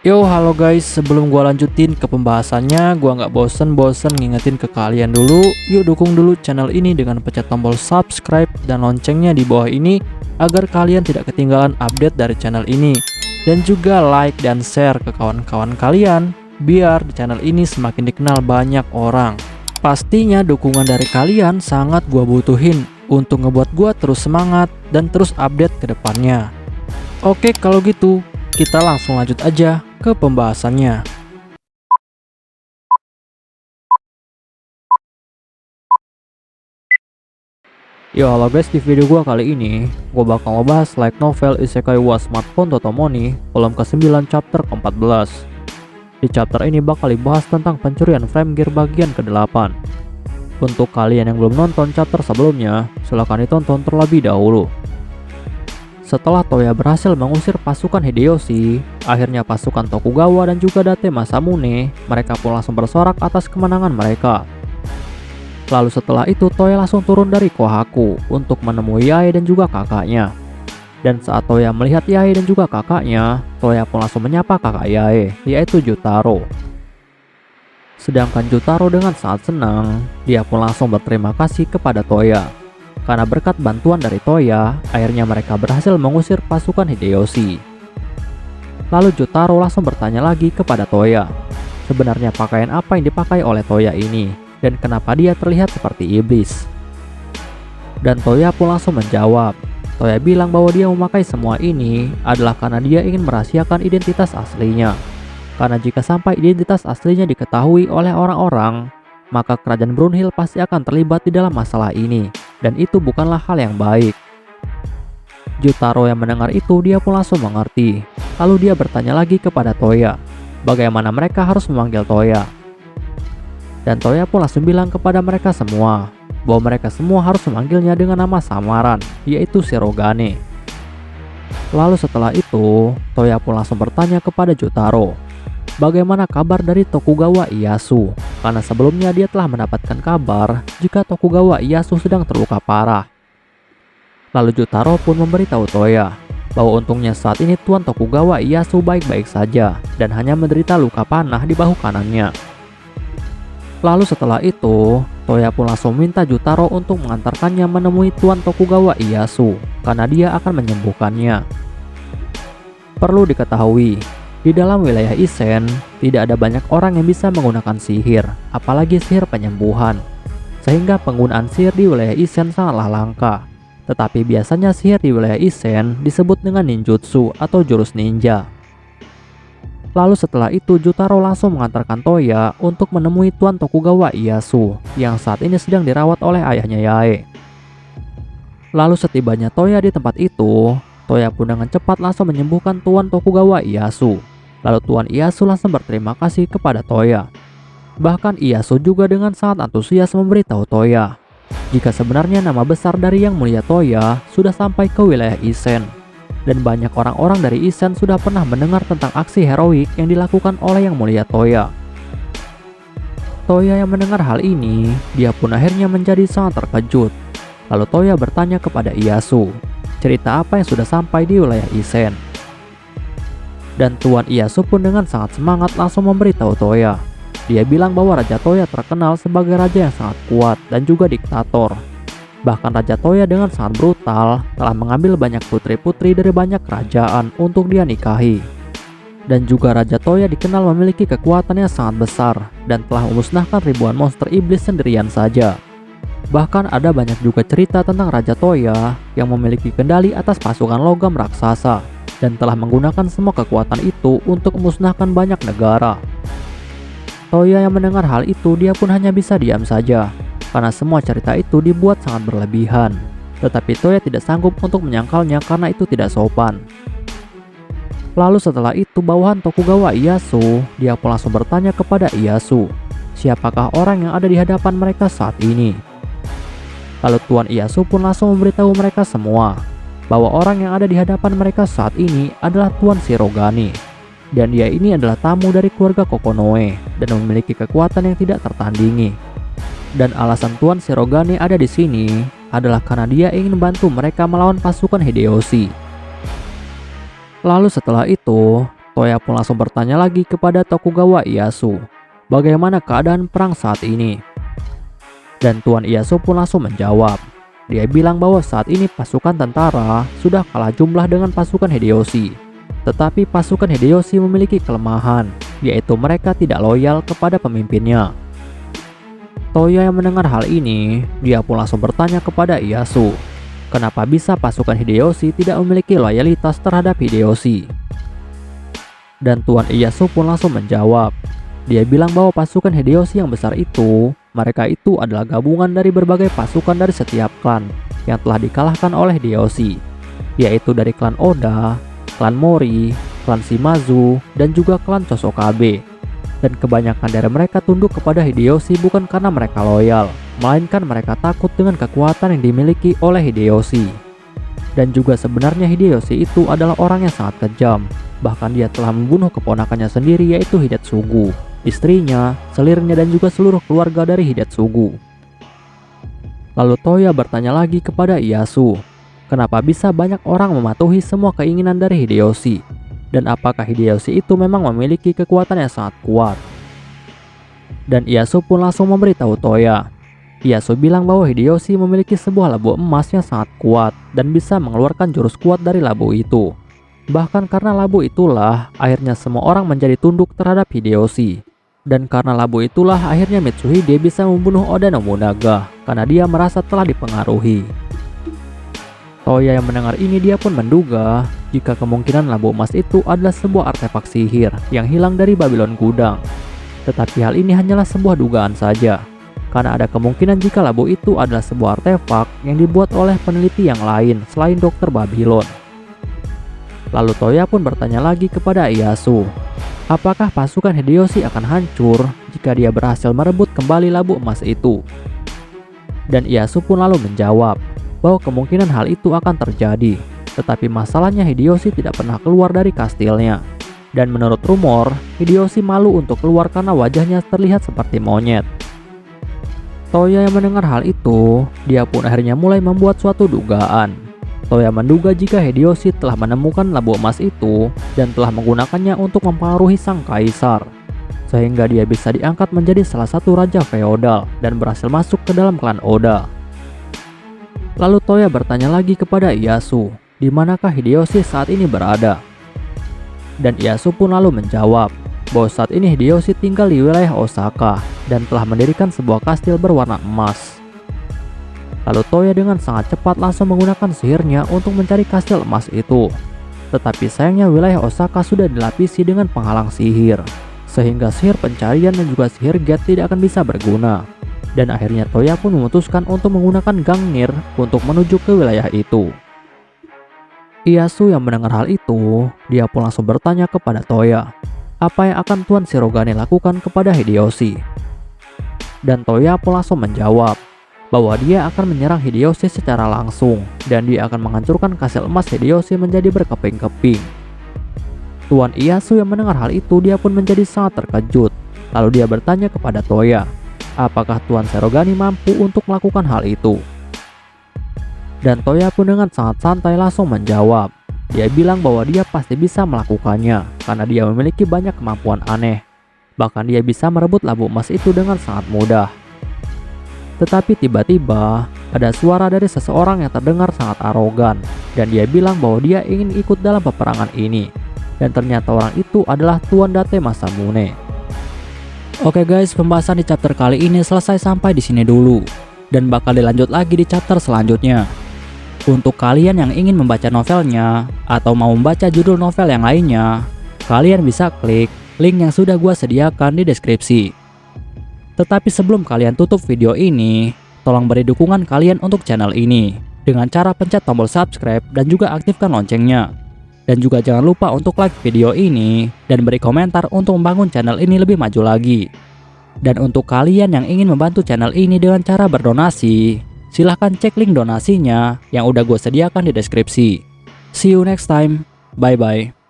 Yo, halo guys, sebelum gua lanjutin ke pembahasannya, gua nggak bosen-bosen ngingetin ke kalian dulu, yuk dukung dulu channel ini dengan pencet tombol subscribe dan loncengnya di bawah ini agar kalian tidak ketinggalan update dari channel ini. Dan juga like dan share ke kawan-kawan kalian, biar di channel ini semakin dikenal banyak orang. Pastinya dukungan dari kalian sangat gua butuhin untuk ngebuat gua terus semangat dan terus update ke depannya. Oke, kalau gitu kita langsung lanjut aja ke pembahasannya. Yo, halo guys, di video gua kali ini gua bakal ngebahas light novel Isekai wa Smartphone Totomoni volume ke-9 chapter ke-14. Di chapter ini bakal dibahas tentang pencurian frame gear bagian ke-8. Untuk kalian yang belum nonton chapter sebelumnya, silahkan ditonton terlebih dahulu. Setelah Toya berhasil mengusir pasukan Hideyoshi, akhirnya pasukan Tokugawa dan juga Date Masamune, mereka pun langsung bersorak atas kemenangan mereka. Lalu setelah itu Toya langsung turun dari Kohaku untuk menemui Yae dan juga kakaknya. Dan saat Toya melihat Yae dan juga kakaknya, Toya pun langsung menyapa kakak Yae, yaitu Jutaro. Sedangkan Jutaro dengan sangat senang, dia pun langsung berterima kasih kepada Toya. Karena berkat bantuan dari Toya, akhirnya mereka berhasil mengusir pasukan Hideyoshi. Lalu Jutaro langsung bertanya lagi kepada Toya, sebenarnya pakaian apa yang dipakai oleh Toya ini, dan kenapa dia terlihat seperti iblis. Dan Toya pun langsung menjawab. Toya bilang bahwa dia memakai semua ini adalah karena dia ingin merahasiakan identitas aslinya. Karena jika sampai identitas aslinya diketahui oleh orang-orang, maka kerajaan Brunhild pasti akan terlibat di dalam masalah ini. Dan itu bukanlah hal yang baik. Jutaro yang mendengar itu, dia pun langsung mengerti. Lalu dia bertanya lagi kepada Toya, bagaimana mereka harus memanggil Toya. Dan Toya pun langsung bilang kepada mereka semua, bahwa mereka semua harus memanggilnya dengan nama samaran, yaitu Shirogane. Lalu setelah itu, Toya pun langsung bertanya kepada Jutaro, bagaimana kabar dari Tokugawa Ieyasu? Karena sebelumnya dia telah mendapatkan kabar jika Tokugawa Ieyasu sedang terluka parah. Lalu Jutaro pun memberitahu Toya bahwa untungnya saat ini Tuan Tokugawa Ieyasu baik-baik saja dan hanya menderita luka panah di bahu kanannya. Lalu setelah itu, Toya pun langsung minta Jutaro untuk mengantarkannya menemui Tuan Tokugawa Ieyasu karena dia akan menyembuhkannya. Perlu diketahui, di dalam wilayah Isen, tidak ada banyak orang yang bisa menggunakan sihir, apalagi sihir penyembuhan. Sehingga penggunaan sihir di wilayah Isen sangatlah langka. Tetapi biasanya sihir di wilayah Isen disebut dengan ninjutsu atau jurus ninja. Lalu setelah itu Jutaro langsung mengantarkan Toya untuk menemui Tuan Tokugawa Ieyasu yang saat ini sedang dirawat oleh ayahnya Yae. Lalu setibanya Toya di tempat itu, Toya pun dengan cepat langsung menyembuhkan Tuan Tokugawa Ieyasu. Lalu Tuan Ieyasu langsung berterima kasih kepada Toya. Bahkan Ieyasu juga dengan sangat antusias memberitahu Toya jika sebenarnya nama besar dari Yang Mulia Toya sudah sampai ke wilayah Isen. Dan banyak orang-orang dari Isen sudah pernah mendengar tentang aksi heroik yang dilakukan oleh Yang Mulia Toya. Toya yang mendengar hal ini, dia pun akhirnya menjadi sangat terkejut. Lalu Toya bertanya kepada Ieyasu, cerita apa yang sudah sampai di wilayah Isen. Dan Tuan Ieyasu pun dengan sangat semangat langsung memberitahu Toya. Dia bilang bahwa Raja Toya terkenal sebagai raja yang sangat kuat dan juga diktator. Bahkan Raja Toya dengan sangat brutal telah mengambil banyak putri-putri dari banyak kerajaan untuk dia nikahi. Dan juga Raja Toya dikenal memiliki kekuatan yang sangat besar dan telah memusnahkan ribuan monster iblis sendirian saja. Bahkan ada banyak juga cerita tentang Raja Toya yang memiliki kendali atas pasukan logam raksasa dan telah menggunakan semua kekuatan itu untuk memusnahkan banyak negara. Toya yang mendengar hal itu, dia pun hanya bisa diam saja karena semua cerita itu dibuat sangat berlebihan. Tetapi Toya tidak sanggup untuk menyangkalnya karena itu tidak sopan. Lalu setelah itu bawahan Tokugawa Ieyasu, dia pun langsung bertanya kepada Ieyasu, siapakah orang yang ada di hadapan mereka saat ini? Lalu Tuan Ieyasu pun langsung memberitahu mereka semua bahwa orang yang ada di hadapan mereka saat ini adalah Tuan Shirogane. Dan dia ini adalah tamu dari keluarga Kokonoe dan memiliki kekuatan yang tidak tertandingi. Dan alasan Tuan Shirogane ada di sini adalah karena dia ingin bantu mereka melawan pasukan Hideyoshi. Lalu setelah itu, Toya pun langsung bertanya lagi kepada Tokugawa Ieyasu, bagaimana keadaan perang saat ini. Dan Tuan Ieyasu pun langsung menjawab. Dia bilang bahwa saat ini pasukan tentara sudah kalah jumlah dengan pasukan Hideyoshi. Tetapi pasukan Hideyoshi memiliki kelemahan, yaitu mereka tidak loyal kepada pemimpinnya. Toya yang mendengar hal ini, dia pun langsung bertanya kepada Ieyasu, kenapa bisa pasukan Hideyoshi tidak memiliki loyalitas terhadap Hideyoshi. Dan Tuan Ieyasu pun langsung menjawab. Dia bilang bahwa pasukan Hideyoshi yang besar itu, mereka itu adalah gabungan dari berbagai pasukan dari setiap klan yang telah dikalahkan oleh Hideyoshi, yaitu dari klan Oda, klan Mori, klan Shimazu, dan juga klan Chosokabe. Dan kebanyakan dari mereka tunduk kepada Hideyoshi bukan karena mereka loyal, melainkan mereka takut dengan kekuatan yang dimiliki oleh Hideyoshi. Dan juga sebenarnya Hideyoshi itu adalah orang yang sangat kejam. Bahkan dia telah membunuh keponakannya sendiri, yaitu Hidetsugu, istrinya, selirnya, dan juga seluruh keluarga dari Hidetsugu. Lalu Toya bertanya lagi kepada Ieyasu, kenapa bisa banyak orang mematuhi semua keinginan dari Hideyoshi? Dan apakah Hideyoshi itu memang memiliki kekuatan yang sangat kuat? Dan Ieyasu pun langsung memberitahu Toya. Ieyasu bilang bahwa Hideyoshi memiliki sebuah labu emas yang sangat kuat dan bisa mengeluarkan jurus kuat dari labu itu. Bahkan karena labu itulah akhirnya semua orang menjadi tunduk terhadap Hideyoshi. Dan karena labu itulah akhirnya Mitsuhide bisa membunuh Oda Nobunaga karena dia merasa telah dipengaruhi. Toya yang mendengar ini, dia pun menduga jika kemungkinan labu emas itu adalah sebuah artefak sihir yang hilang dari Babylon Gudang. Tetapi hal ini hanyalah sebuah dugaan saja, karena ada kemungkinan jika labu itu adalah sebuah artefak yang dibuat oleh peneliti yang lain selain Dr. Babylon. Lalu Toya pun bertanya lagi kepada Ieyasu, apakah pasukan Hideyoshi akan hancur jika dia berhasil merebut kembali labu emas itu? Dan Ieyasu pun lalu menjawab bahwa kemungkinan hal itu akan terjadi, tetapi masalahnya Hideyoshi tidak pernah keluar dari kastilnya. Dan menurut rumor, Hideyoshi malu untuk keluar karena wajahnya terlihat seperti monyet. Toya yang mendengar hal itu, dia pun akhirnya mulai membuat suatu dugaan. Toya menduga jika Hideyoshi telah menemukan labu emas itu dan telah menggunakannya untuk mempengaruhi sang kaisar, sehingga dia bisa diangkat menjadi salah satu raja feodal dan berhasil masuk ke dalam klan Oda. Lalu Toya bertanya lagi kepada Ieyasu, di manakah Hideyoshi saat ini berada? Dan Ieyasu pun lalu menjawab bahwa saat ini Hideyoshi tinggal di wilayah Osaka dan telah mendirikan sebuah kastil berwarna emas. Lalu Toya dengan sangat cepat langsung menggunakan sihirnya untuk mencari kastil emas itu. Tetapi sayangnya wilayah Osaka sudah dilapisi dengan penghalang sihir, sehingga sihir pencarian dan juga sihir gate tidak akan bisa berguna. Dan akhirnya Toya pun memutuskan untuk menggunakan Gangnir untuk menuju ke wilayah itu. Ieyasu yang mendengar hal itu, dia pun langsung bertanya kepada Toya, apa yang akan Tuan Shirogane lakukan kepada Hideyoshi? Dan Toya pun langsung menjawab bahwa dia akan menyerang Hideyoshi secara langsung dan dia akan menghancurkan kastil emas Hideyoshi menjadi berkeping-keping. Tuan Ieyasu yang mendengar hal itu, dia pun menjadi sangat terkejut. Lalu dia bertanya kepada Toya, apakah Tuan Shirogane mampu untuk melakukan hal itu? Dan Toya pun dengan sangat santai langsung menjawab. Dia bilang bahwa dia pasti bisa melakukannya karena dia memiliki banyak kemampuan aneh. Bahkan dia bisa merebut labu emas itu dengan sangat mudah. Tetapi tiba-tiba ada suara dari seseorang yang terdengar sangat arogan dan dia bilang bahwa dia ingin ikut dalam peperangan ini. Dan ternyata orang itu adalah Tuan Date Masamune. Oke guys, pembahasan di chapter kali ini selesai sampai di sini dulu dan bakal dilanjut lagi di chapter selanjutnya. Untuk kalian yang ingin membaca novelnya atau mau membaca judul novel yang lainnya, kalian bisa klik link yang sudah gua sediakan di deskripsi. Tetapi sebelum kalian tutup video ini, tolong beri dukungan kalian untuk channel ini dengan cara pencet tombol subscribe dan juga aktifkan loncengnya. Dan juga jangan lupa untuk like video ini dan beri komentar untuk membangun channel ini lebih maju lagi. Dan untuk kalian yang ingin membantu channel ini dengan cara berdonasi, silahkan cek link donasinya yang udah gue sediakan di deskripsi. See you next time, bye bye.